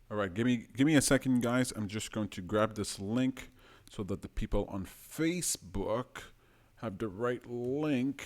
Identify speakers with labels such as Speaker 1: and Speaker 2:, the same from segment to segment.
Speaker 1: All right, give me a second, guys. I'm just going to grab this link so that the people on Facebook have the right link.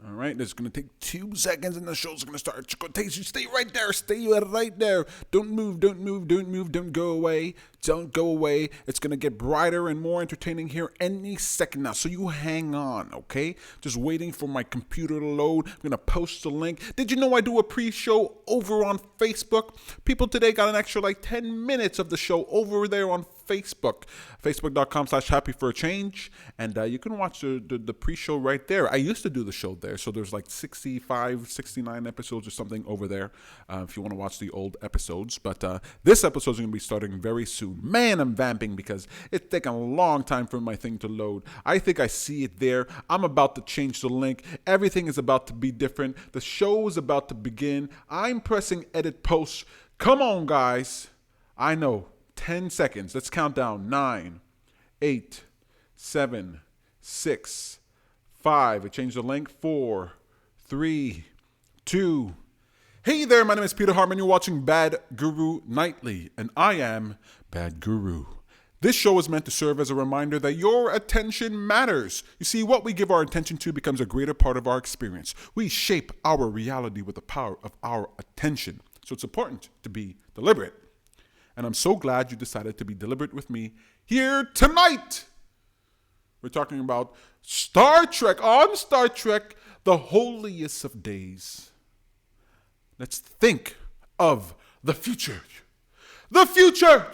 Speaker 1: All right, it's going to take 2 seconds and the show's going to start. It's going to take you. Stay right there. Stay right there. Don't move. Don't move. Don't move. Don't go away. Don't go away. It's going to get brighter and more entertaining here any second now. So you hang on, okay? Just waiting for my computer to load. I'm going to post the link. Did you know I do a pre-show over on Facebook? People today got an extra like 10 minutes of the show over there on Facebook, facebook.com/happy for a change. And you can watch the pre-show right there. I used to do the show there. So there's like 65, 69 episodes or something over there if you want to watch the old episodes. But this episode is going to be starting very soon. Man, I'm vamping because it's taking a long time for my thing to load. I think I see it there. I'm about to change the link. Everything is about to be different. The show is about to begin. I'm pressing edit post. Come on, guys. I know. 10 seconds. Let's count down. 9, 8, 7, 6, 5. I changed the link. 4, 3, 2. Hey there, my name is Peter Hartman. You're watching Bad Guru Nightly, and I am Bad Guru. This show is meant to serve as a reminder that your attention matters. You see, what we give our attention to becomes a greater part of our experience. We shape our reality with the power of our attention. So it's important to be deliberate. And I'm so glad you decided to be deliberate with me here tonight. We're talking about Star Trek, on Star Trek, the holiest of days. Let's think of the future. The future.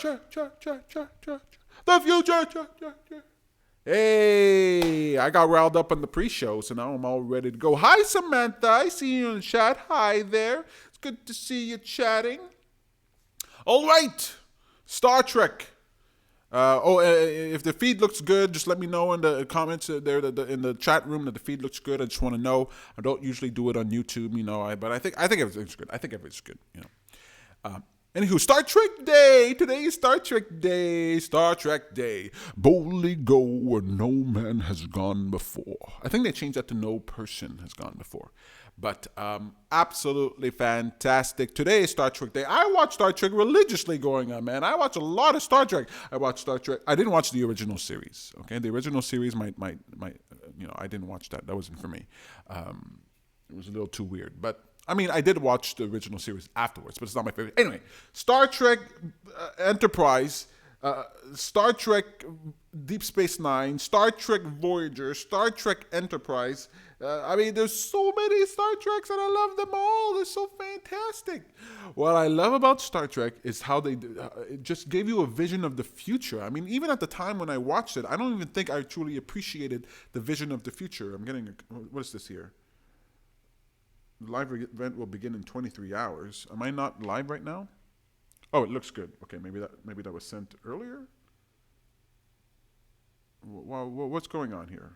Speaker 1: The future. Hey, I got riled up on the pre-show, so now I'm all ready to go. Hi, Samantha. I see you in the chat. Hi there. It's good to see you chatting. All right, Star Trek. If the feed looks good, just let me know in the comments there, in the chat room, that the feed looks good. I just want to know. I don't usually do it on YouTube, but I think everything's good. I think everything's good, Anywho, Star Trek Day. Today is Star Trek Day. Star Trek Day. Boldly go where no man has gone before. I think they changed that to no person has gone before. But absolutely fantastic. Today is Star Trek Day. I watch Star Trek religiously going on, man. I watch a lot of Star Trek. I watch Star Trek. I didn't watch the original series. Okay, the original series I didn't watch that. That wasn't for me. It was a little too weird. But I mean, I did watch the original series afterwards, but it's not my favorite. Anyway, Star Trek Enterprise, Star Trek Deep Space Nine, Star Trek Voyager, Star Trek Enterprise. There's so many Star Treks and I love them all. They're so fantastic. What I love about Star Trek is how it just gave you a vision of the future. I mean, even at the time when I watched it, I don't even think I truly appreciated the vision of the future. What is this here? The live event will begin in 23 hours. Am I not live right now? Oh, it looks good. Okay, maybe that was sent earlier. Well, what's going on here?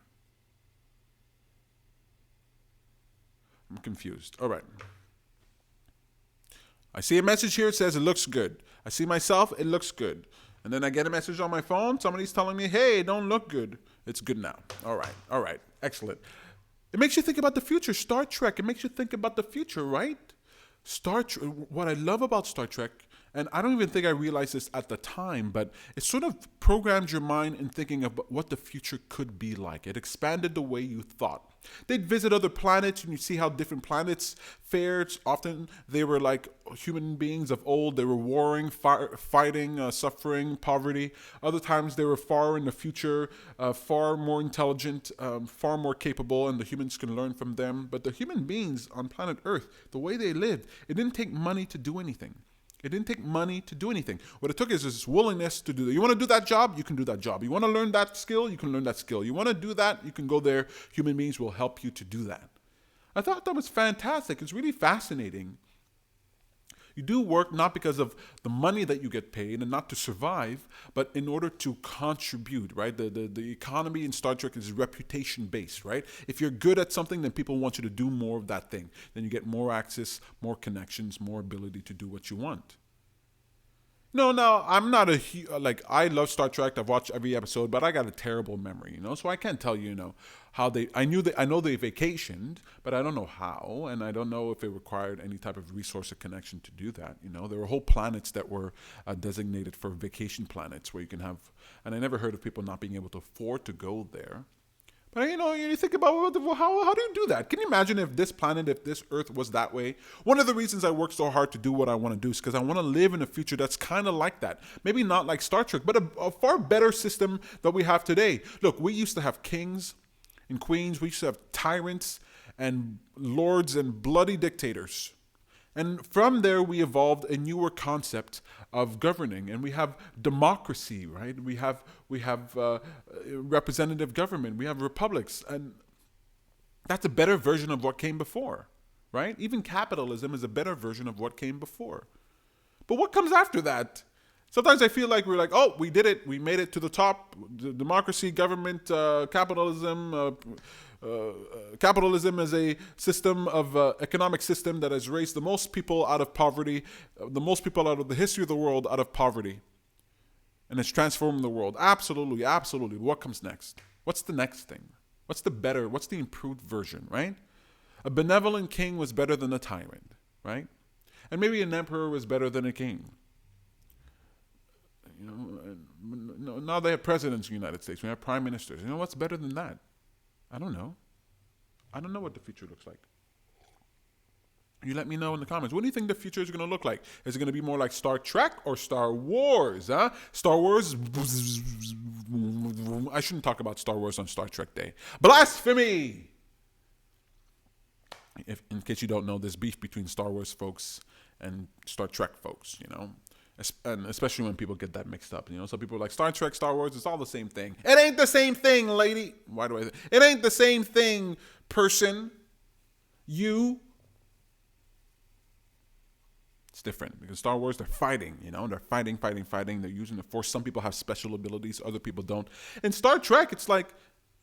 Speaker 1: I'm confused. All right. I see a message here. It says it looks good. I see myself. It looks good. And then I get a message on my phone. Somebody's telling me, hey, don't look good. It's good now. All right. Excellent. It makes you think about the future. Star Trek. It makes you think about the future, right? What I love about Star Trek, and I don't even think I realized this at the time, but it sort of programmed your mind in thinking of what the future could be like. It expanded the way you thought. They'd visit other planets and you see how different planets fared. Often they were like human beings of old. They were warring, fighting, suffering, poverty. Other times they were far in the future, far more intelligent, far more capable, and the humans can learn from them. But the human beings on planet Earth, the way they lived, it didn't take money to do anything. It didn't take money to do anything. What it took is this willingness to do that. You want to do that job? You can do that job. You want to learn that skill? You can learn that skill. You want to do that? You can go there. Human beings will help you to do that. I thought that was fantastic. It's really fascinating. You do work not because of the money that you get paid and not to survive, but in order to contribute, right? The economy in Star Trek is reputation based, right? If you're good at something, then people want you to do more of that thing. Then you get more access, more connections, more ability to do what you want. No, I'm not like I love Star Trek. I've watched every episode, but I got a terrible memory, so I can't tell you, how they. I know they vacationed, but I don't know how, and I don't know if it required any type of resource or connection to do that. There were whole planets that were designated for vacation planets where you can have, and I never heard of people not being able to afford to go there. But you think about how do you do that? Can you imagine if this planet, if this Earth was that way? One of the reasons I work so hard to do what I want to do is because I want to live in a future that's kind of like that. Maybe not like Star Trek, but a far better system that we have today. Look, we used to have kings and queens. We used to have tyrants and lords and bloody dictators. And from there, we evolved a newer concept of governing, and we have democracy, right? We have representative government. We have republics, and that's a better version of what came before, right? Even capitalism is a better version of what came before. But what comes after that? Sometimes I feel like we're like, oh, we did it. We made it to the top. Democracy, government, capitalism. Capitalism is a system of economic system that has raised the most people out of poverty, the most people out of the history of the world out of poverty, and it's transformed the world. Absolutely, absolutely. What comes next? What's the next thing? What's the improved version, right? A benevolent king was better than a tyrant, right? And maybe an emperor was better than a king. Now they have presidents in the United States. We have prime ministers. What's better than that? I don't know. I don't know what the future looks like. You let me know in the comments. What do you think the future is going to look like? Is it going to be more like Star Trek or Star Wars? Star Wars. I shouldn't talk about Star Wars on Star Trek Day. Blasphemy! In case you don't know, there's beef between Star Wars folks and Star Trek folks, And especially when people get that mixed up, So people are like, Star Trek, Star Wars, it's all the same thing. It ain't the same thing, lady. Why do I say it ain't the same thing, person? It's different because Star Wars, they're fighting, They're fighting. They're using the Force. Some people have special abilities, other people don't. In Star Trek, it's like,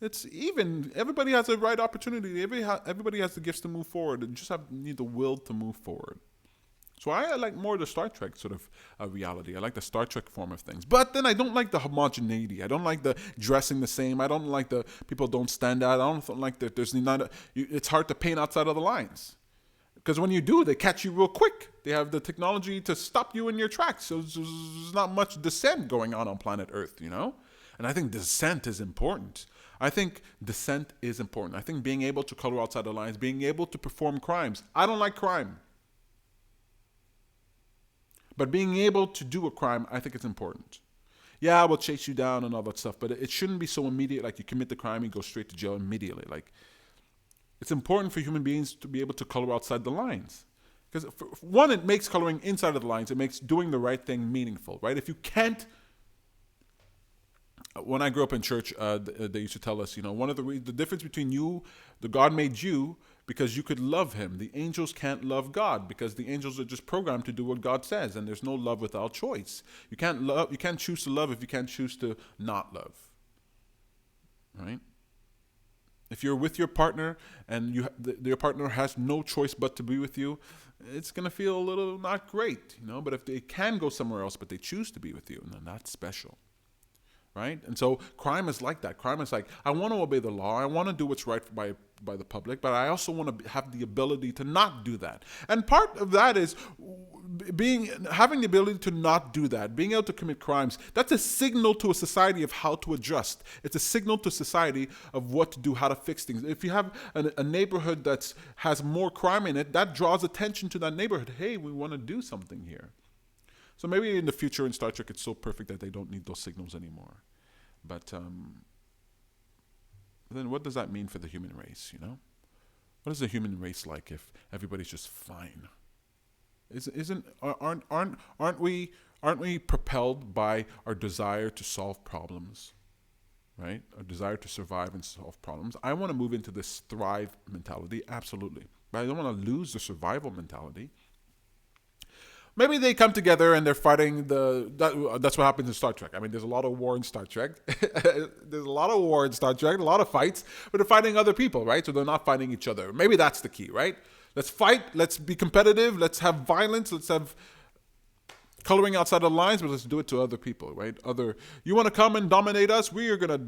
Speaker 1: it's even. Everybody has the right opportunity. Everybody has the gifts to move forward. And just need the will to move forward. So I like more the Star Trek sort of reality. I like the Star Trek form of things. But then I don't like the homogeneity. I don't like the dressing the same. I don't like the people don't stand out. I don't like that it's hard to paint outside of the lines. Because when you do, they catch you real quick. They have the technology to stop you in your tracks. So there's not much dissent going on planet Earth, And I think dissent is important. I think being able to color outside the lines, being able to perform crimes. I don't like crime. But being able to do a crime, I think it's important. Yeah, I will chase you down and all that stuff, but it shouldn't be so immediate, like you commit the crime, you go straight to jail immediately. Like, it's important for human beings to be able to color outside the lines. Because, one, it makes coloring inside of the lines, it makes doing the right thing meaningful, right? If you can't... When I grew up in church, they used to tell us, one of the difference between you, the God made you, because you could love him. The angels can't love God because the angels are just programmed to do what God says, and there's no love without choice. You can't choose to love if you can't choose to not love. Right? If you're with your partner and your partner has no choice but to be with you, it's going to feel a little not great, But if they can go somewhere else, but they choose to be with you, then that's special. Right? And so crime is like that. Crime is like, I want to obey the law. I want to do what's right by the public, but I also want to have the ability to not do that. And part of that is having the ability to not do that, being able to commit crimes. That's a signal to a society of how to adjust. It's a signal to society of what to do, how to fix things. If you have a neighborhood that has more crime in it, that draws attention to that neighborhood. Hey, we want to do something here. So maybe in the future in Star Trek, it's so perfect that they don't need those signals anymore. But then what does that mean for the human race, What is the human race like if everybody's just fine? Aren't we propelled by our desire to solve problems, right? Our desire to survive and solve problems. I want to move into this thrive mentality, absolutely. But I don't want to lose the survival mentality. Maybe they come together and they're fighting that's what happens in Star Trek. I mean, there's a lot of war in Star Trek. There's a lot of war in Star Trek, a lot of fights, but they're fighting other people, right? So they're not fighting each other. Maybe that's the key, right? Let's fight. Let's be competitive. Let's have violence. coloring outside the lines, but let's do it to other people, right? You want to come and dominate us? We are gonna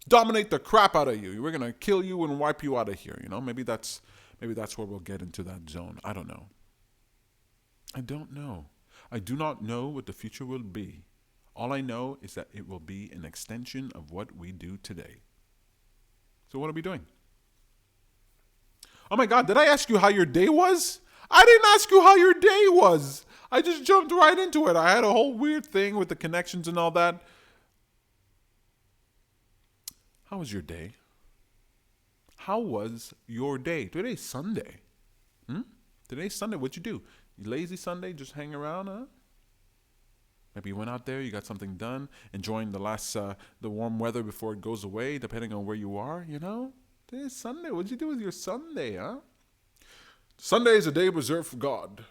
Speaker 1: dominate the crap out of you. We're gonna kill you and wipe you out of here. Maybe that's where we'll get into that zone. I don't know. I don't know. I do not know what the future will be. All I know is that it will be an extension of what we do today. So what are we doing? Oh my God, did I ask you how your day was? I didn't ask you how your day was. I just jumped right into it. I had a whole weird thing with the connections and all that. How was your day? How was your day? Today's Sunday. Today's Sunday. What'd you do? You lazy Sunday? Just hang around, huh? Maybe you went out there, you got something done, enjoying the warm weather before it goes away, depending on where you are, Today's Sunday. What'd you do with your Sunday, huh? Sunday is a day reserved for God.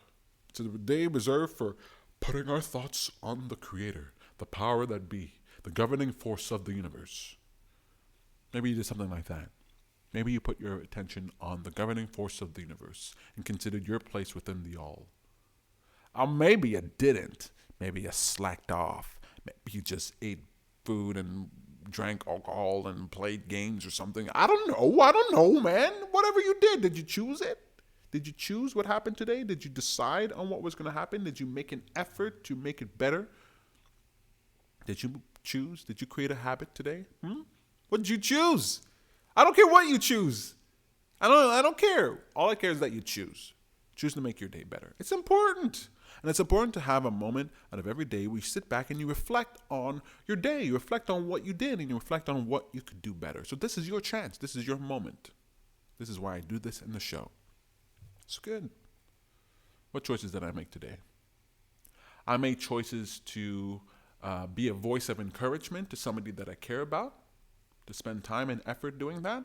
Speaker 1: It's a day reserved for putting our thoughts on the Creator, the power that be, the governing force of the universe. Maybe you did something like that. Maybe you put your attention on the governing force of the universe and considered your place within the all. Or maybe you didn't. Maybe you slacked off. Maybe you just ate food and drank alcohol and played games or something. I don't know, man. Whatever you did you choose it? Did you choose what happened today? Did you decide on what was going to happen? Did you make an effort to make it better? Did you choose? Did you create a habit today? What did you choose? I don't care what you choose. I don't care. All I care is that you choose. Choose to make your day better. It's important. And it's important to have a moment out of every day where you sit back and you reflect on your day. You reflect on what you did and you reflect on what you could do better. So this is your chance. This is your moment. This is why I do this in the show. It's good. What choices did I make today? I made choices to be a voice of encouragement to somebody that I care about, to spend time and effort doing that.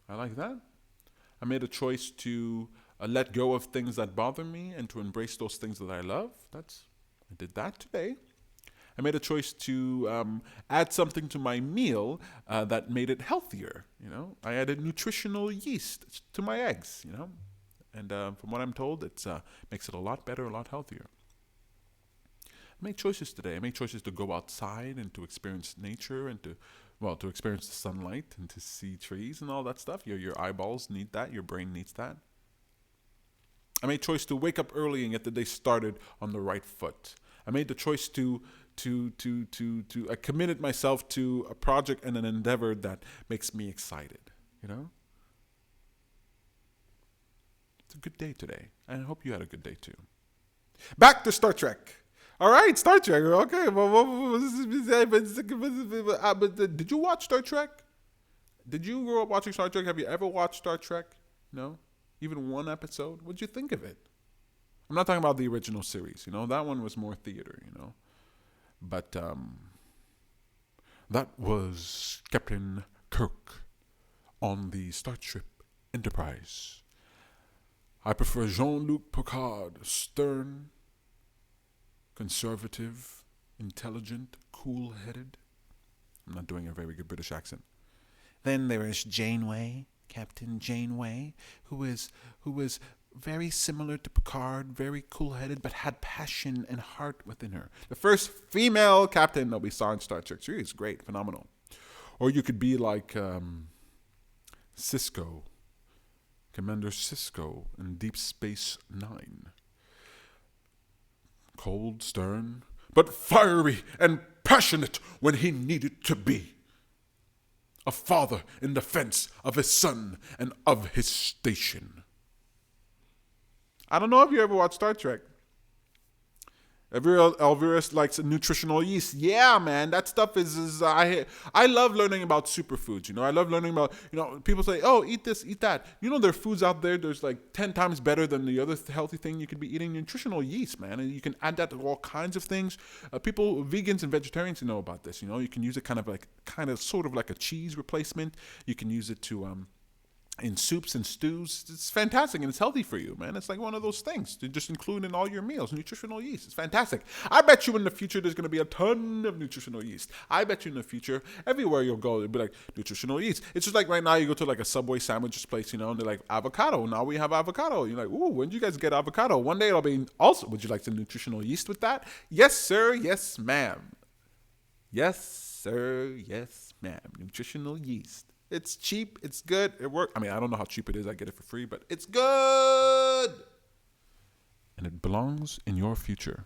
Speaker 1: I like that. I made a choice to let go of things that bother me and to embrace those things that I love. I did that today. I made a choice to add something to my meal that made it healthier. I added nutritional yeast to my eggs. And from what I'm told, it makes it a lot better, a lot healthier. I made choices today. I made choices to go outside and to experience nature and to experience the sunlight and to see trees and all that stuff. Your eyeballs need that. Your brain needs that. I made choice to wake up early and get the day started on the right foot. I made the choice I committed myself to a project and an endeavor that makes me excited. It's a good day today. And I hope you had a good day too. Back to Star Trek. All right, Star Trek. Okay. But did you watch Star Trek? Did you grow up watching Star Trek? Have you ever watched Star Trek? No? Even one episode? What'd you think of it? I'm not talking about the original series. That one was more theater, But that was Captain Kirk on the Starship Enterprise. I prefer Jean-Luc Picard, stern, conservative, intelligent, cool-headed. I'm not doing a very good British accent. Then there is Janeway, Captain Janeway, who is very similar to Picard, very cool-headed, but had passion and heart within her. The first female captain that we saw in Star Trek. She is great, phenomenal. Or you could be like Cisco, Commander Cisco in Deep Space Nine. Cold, stern, but fiery and passionate when he needed to be. A father in defense of his son and of his station. I don't know if you ever watched Star Trek. Elvira likes nutritional yeast. Yeah, man, that stuff is I love learning about superfoods. I love learning about, people say, oh, eat this, eat that. There are foods out there's like 10 times better than the other healthy thing you could be eating. Nutritional yeast, man, and you can add that to all kinds of things. Vegans and vegetarians know about this. You can use it kind of sort of like a cheese replacement. You can use it to in soups and stews. It's fantastic and it's healthy for you, man. It's like one of those things to just include in all your meals. Nutritional yeast. It's fantastic. I bet you in the future there's going to be a ton of nutritional yeast. I bet you in the future, everywhere you'll go, it'll be like nutritional yeast. It's just like right now you go to like a Subway sandwiches place, and they're like avocado. Now we have avocado. You're like, ooh, when did you guys get avocado? One day it'll be also, would you like some nutritional yeast with that? Yes, sir. Yes, ma'am. Yes, sir. Yes, ma'am. Nutritional yeast. It's cheap. It's good. It works. I mean, I don't know how cheap it is. I get it for free, but it's good. And it belongs in your future.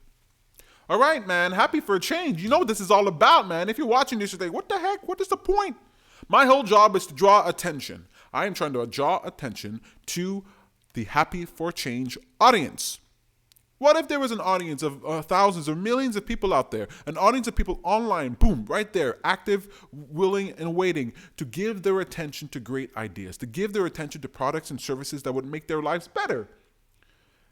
Speaker 1: All right, man. Happy for a change. You know what this is all about, man. If you're watching this, you're like, what the heck? What is the point? My whole job is to draw attention. I am trying to draw attention to the Happy for Change audience. What if there was an audience of thousands or millions of people out there, an audience of people online, boom, right there, active, willing, and waiting to give their attention to great ideas, to give their attention to products and services that would make their lives better.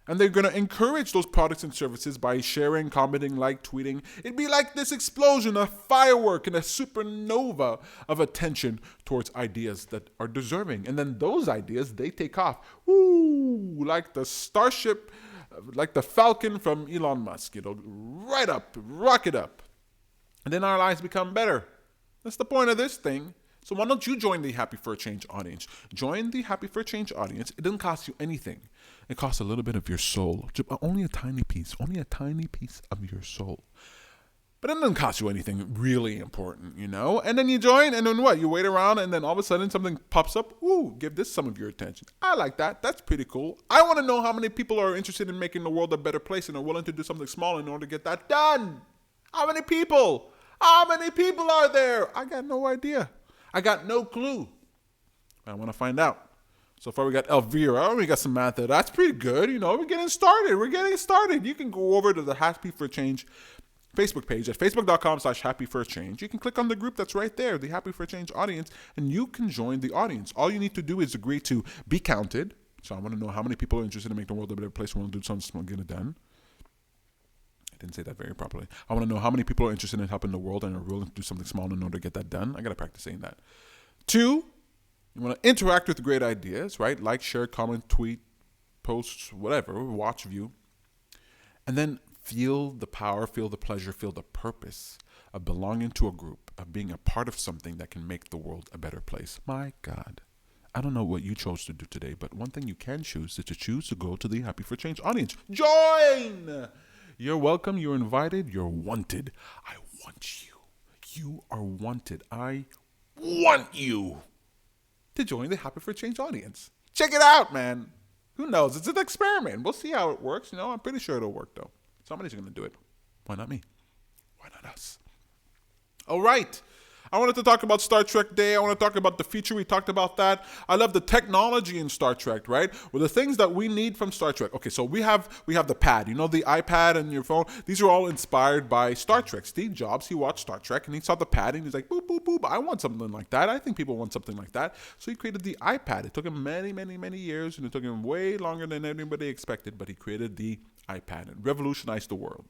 Speaker 1: And they're going to encourage those products and services by sharing, commenting, tweeting. It'd be like this explosion, a firework, and a supernova of attention towards ideas that are deserving. And then those ideas, they take off. Ooh, like the Starship, like the Falcon from Elon Musk, right up, rocket up. And then our lives become better. That's the point of this thing. So why don't you join the Happy for a Change audience? Join the Happy for a Change audience. It doesn't cost you anything. It costs a little bit of your soul. Only a tiny piece of your soul. But it doesn't cost you anything really important, And then you join, and then what? You wait around, and then all of a sudden something pops up. Ooh, give this some of your attention. I like that. That's pretty cool. I want to know how many people are interested in making the world a better place and are willing to do something small in order to get that done. How many people? How many people are there? I got no idea. I got no clue. I want to find out. So far we got Elvira, we got Samantha. That's pretty good. We're getting started. You can go over to the Happy for Change Facebook page at facebook.com/Happy for a Change. You can click on the group that's right there, the Happy for a Change audience, and you can join the audience. All you need to do is agree to be counted. So I want to know how many people are interested in making the world a better place who want to do something small, get it done. I didn't say that very properly. I want to know how many people are interested in helping the world and are willing to do something small in order to get that done. I got to practice saying that. 2, you want to interact with great ideas, right? Like, share, comment, tweet, post, whatever, watch, view. And then feel the power, feel the pleasure, feel the purpose of belonging to a group, of being a part of something that can make the world a better place. My God. I don't know what you chose to do today, but one thing you can choose is to choose to go to the Happy for Change audience. Join! You're welcome. You're invited. You're wanted. I want you. You are wanted. I want you to join the Happy for Change audience. Check it out, man. Who knows? It's an experiment. We'll see how it works. I'm pretty sure it'll work, though. Somebody's going to do it. Why not me? Why not us? All right. I wanted to talk about Star Trek Day. I want to talk about the future. We talked about that. I love the technology in Star Trek, right? Well, the things that we need from Star Trek. Okay, so we have the pad. The iPad and your phone. These are all inspired by Star Trek. Steve Jobs, he watched Star Trek and he saw the pad and he's like, boop, boop, boop. I want something like that. I think people want something like that. So he created the iPad. It took him many, many, many years, and it took him way longer than anybody expected, but he created the iPad and revolutionized the world.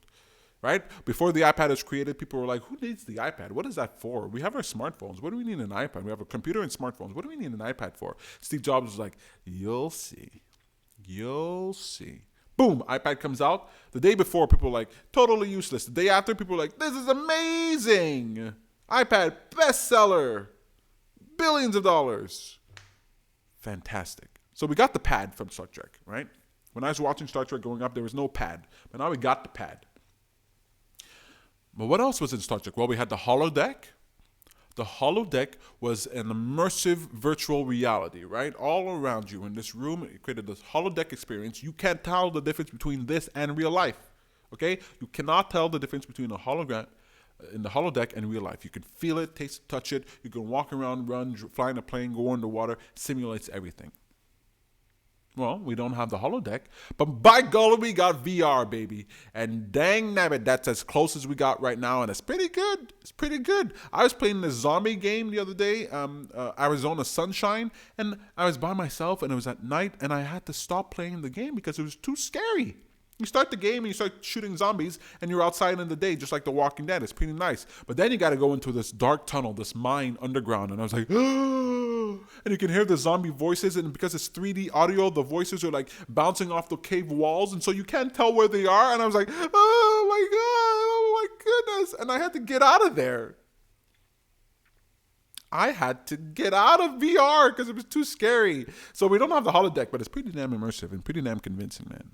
Speaker 1: Right? Before the iPad was created, people were like, who needs the iPad? What is that for? We have our smartphones. What do we need an iPad? We have a computer and smartphones. What do we need an iPad for? Steve Jobs was like, you'll see. You'll see. Boom, iPad comes out. The day before, people were like, totally useless. The day after, people were like, this is amazing. iPad, bestseller. Billions of dollars. Fantastic. So we got the pad from Star Trek, right? When I was watching Star Trek growing up, there was no pad. But now we got the pad. But what else was in Star Trek? Well, we had the holodeck. The holodeck was an immersive virtual reality, right? All around you in this room, it created this holodeck experience. You can't tell the difference between this and real life, okay? You cannot tell the difference between a hologram in the holodeck and real life. You can feel it, taste it, touch it. You can walk around, run, fly in a plane, go underwater. Simulates everything. Well, we don't have the holodeck, but by golly, we got VR, baby. And dang nabbit, that's as close as we got right now, and it's pretty good. It's pretty good. I was playing this zombie game the other day, Arizona Sunshine, and I was by myself, and it was at night, and I had to stop playing the game because it was too scary. You start the game and you start shooting zombies and you're outside in the day just like The Walking Dead. It's pretty nice. But then you got to go into this dark tunnel, this mine underground. And I was like, oh. And you can hear the zombie voices. And because it's 3D audio, the voices are like bouncing off the cave walls. And so you can't tell where they are. And I was like, oh my God, oh my goodness. And I had to get out of there. I had to get out of VR because it was too scary. So we don't have the holodeck, but it's pretty damn immersive and pretty damn convincing, man.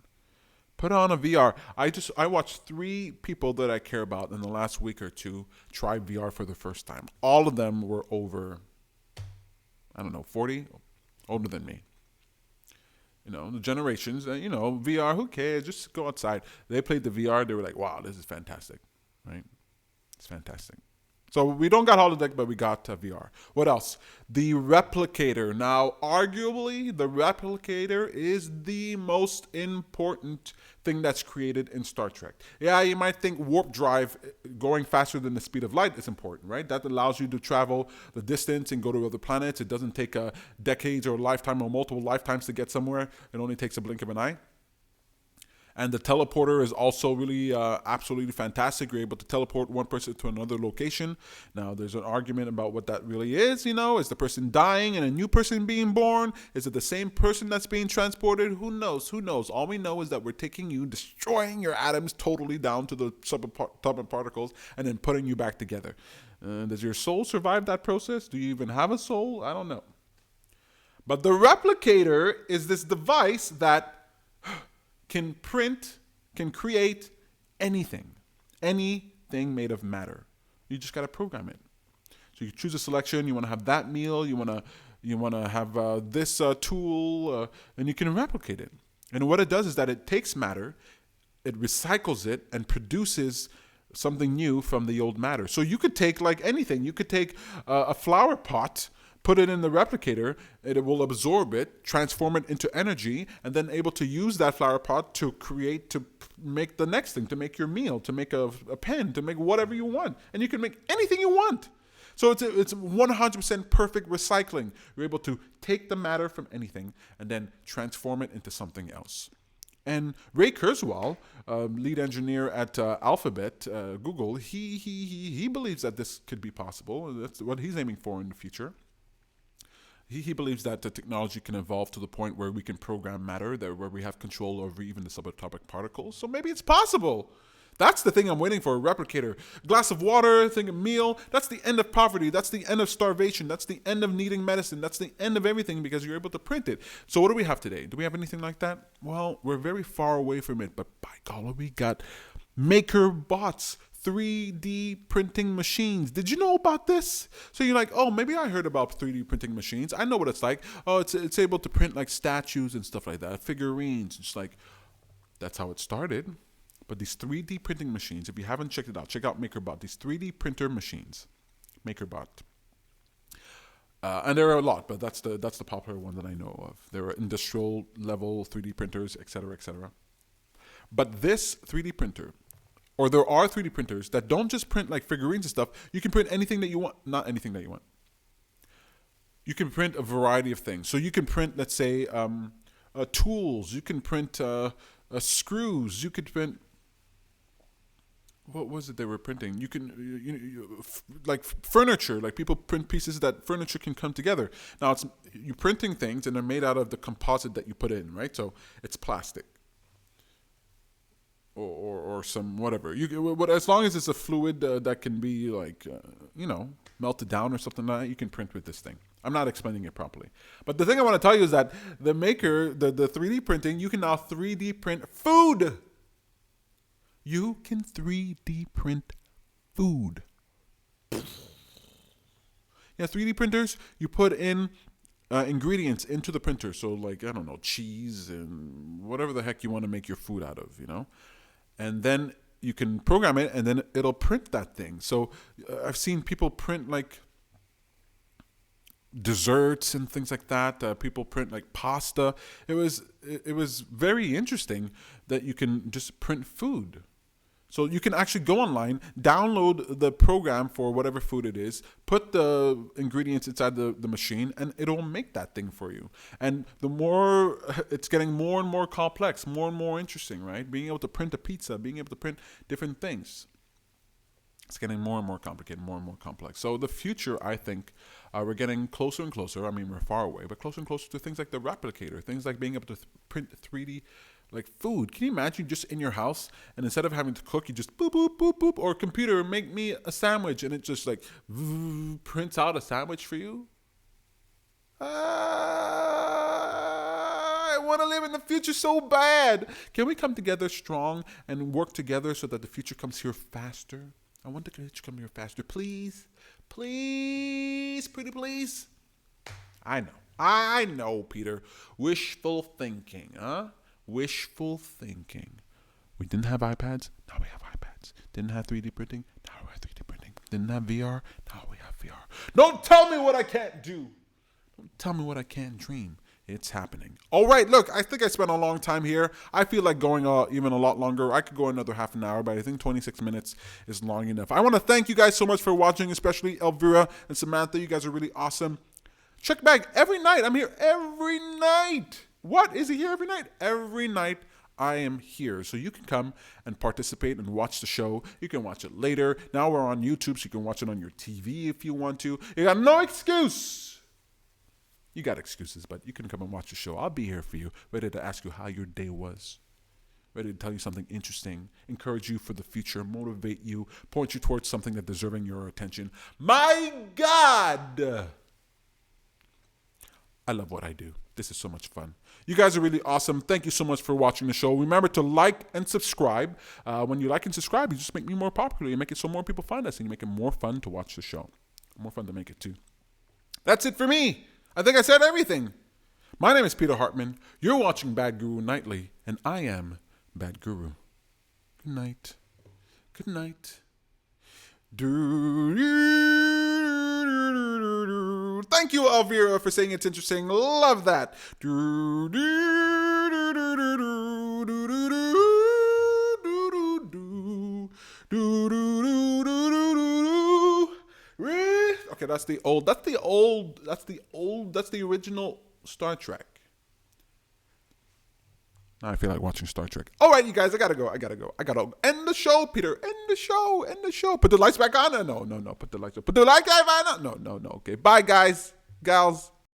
Speaker 1: Put on a VR. I watched 3 people that I care about in the last week or two try VR for the first time. All of them were over, 40, older than me. The generations, VR, who cares? Just go outside. They played the VR. They were like, wow, this is fantastic, right? It's fantastic. So we don't got holodeck, but we got VR. What else? The replicator. Now, arguably, the replicator is the most important thing that's created in Star Trek. Yeah, you might think warp drive going faster than the speed of light is important, right? That allows you to travel the distance and go to other planets. It doesn't take decades or a lifetime or multiple lifetimes to get somewhere. It only takes a blink of an eye. And the teleporter is also really absolutely fantastic. You're able to teleport one person to another location. Now, there's an argument about what that really is. Is the person dying and a new person being born? Is it the same person that's being transported? Who knows? All we know is that we're taking you, destroying your atoms totally down to the subatomic particles, and then putting you back together. Does your soul survive that process? Do you even have a soul? I don't know. But the replicator is this device that can create anything made of matter. You just got to program it. So you choose a selection. You want to have that meal. You want to have this tool, and you can replicate it. And what it does is that it takes matter, it recycles it, and produces something new from the old matter. So you could take like anything. You could take a flower pot, put it in the replicator, it will absorb it, transform it into energy, and then able to use that flower pot to make the next thing, to make your meal, to make a pen, to make whatever you want. And you can make anything you want. So it's 100% perfect recycling. You're able to take the matter from anything and then transform it into something else. And Ray Kurzweil, lead engineer at Alphabet, Google, he believes that this could be possible. That's what he's aiming for in the future. He believes that the technology can evolve to the point where we can program matter, where we have control over even the subatomic particles. So maybe it's possible. That's the thing I'm waiting for, a replicator. A glass of water, a meal. That's the end of poverty. That's the end of starvation. That's the end of needing medicine. That's the end of everything because you're able to print it. So what do we have today? Do we have anything like that? Well, we're very far away from it. But by golly, we got maker bots. 3D printing machines. Did you know about this? So you're like, oh, maybe I heard about 3D printing machines. I know what it's like. Oh, it's able to print like statues and stuff like that, figurines. It's like, that's how it started. But these 3D printing machines, if you haven't checked it out, check out MakerBot. These 3D printer machines, MakerBot. And there are a lot, but that's the popular one that I know of. There are industrial level 3D printers, et cetera, et cetera. But this 3D printer, or there are 3D printers that don't just print like figurines and stuff. You can print anything that you want. Not anything that you want. You can print a variety of things. So you can print, let's say, tools. You can print screws. You could print... What was it they were printing? You can, like furniture. Like people print pieces that furniture can come together. Now, you're printing things and they're made out of the composite that you put in, right? So it's plastic. Or some whatever. As long as it's a fluid that can be like, melted down or something like that, you can print with this thing. I'm not explaining it properly. But the thing I want to tell you is that the 3D printing, you can now 3D print food. You can 3D print food. Yeah, 3D printers, you put in ingredients into the printer. So like, I don't know, cheese and whatever the heck you want to make your food out of, And then you can program it and then it'll print that thing. So I've seen people print like desserts and things like that. People print like pasta. It was very interesting that you can just print food. So you can actually go online, download the program for whatever food it is, put the ingredients inside the machine, and it'll make that thing for you. And the more, it's getting more and more complex, more and more interesting, right? Being able to print a pizza, being able to print different things. It's getting more and more complicated, more and more complex. So the future, I think, we're getting closer and closer. I mean, we're far away, but closer and closer to things like the replicator, things like being able to print 3D like food. Can you imagine just in your house, and instead of having to cook, you just boop, boop, boop, boop, or computer, make me a sandwich, and it just like prints out a sandwich for you? I want to live in the future so bad. Can we come together strong and work together so that the future comes here faster? I want the future to come here faster. Please, please, pretty please. I know, Peter. Wishful thinking, huh? Wishful thinking. We didn't have iPads, now we have iPads. Didn't have 3D printing, now we have 3D printing. Didn't have VR, now we have VR. Don't tell me what I can't do. Don't tell me what I can't dream. It's happening. All right, look, I think I spent a long time here. I feel like going even a lot longer. I could go another half an hour, but I think 26 minutes is long enough. I want to thank you guys so much for watching, especially Elvira and Samantha. You guys are really awesome. Check back every night. I'm here every night. What? Is he here every night? Every night I am here. So you can come and participate and watch the show. You can watch it later. Now we're on YouTube, so you can watch it on your TV if you want to. You got no excuse. You got excuses, but you can come and watch the show. I'll be here for you, ready to ask you how your day was. Ready to tell you something interesting, encourage you for the future, motivate you, point you towards something that's deserving your attention. My God! I love what I do. This is so much fun. You guys are really awesome. Thank you so much for watching the show. Remember to like and subscribe. When you like and subscribe, you just make me more popular. You make it so more people find us, and you make it more fun to watch the show. More fun to make it too. That's it for me. I think I said everything. My name is Peter Hartman. You're watching Bad Guru Nightly, and I am Bad Guru. Good night. Good night. Thank you, Elvira, for saying it's interesting. Love that. Okay, that's the original Star Trek. Now I feel like watching Star Trek. All right, you guys, I gotta go. I gotta end the show, Peter. End the show. Put the lights back on. No. Put the lights up. Put the lights back on. No. Okay, bye, guys, gals.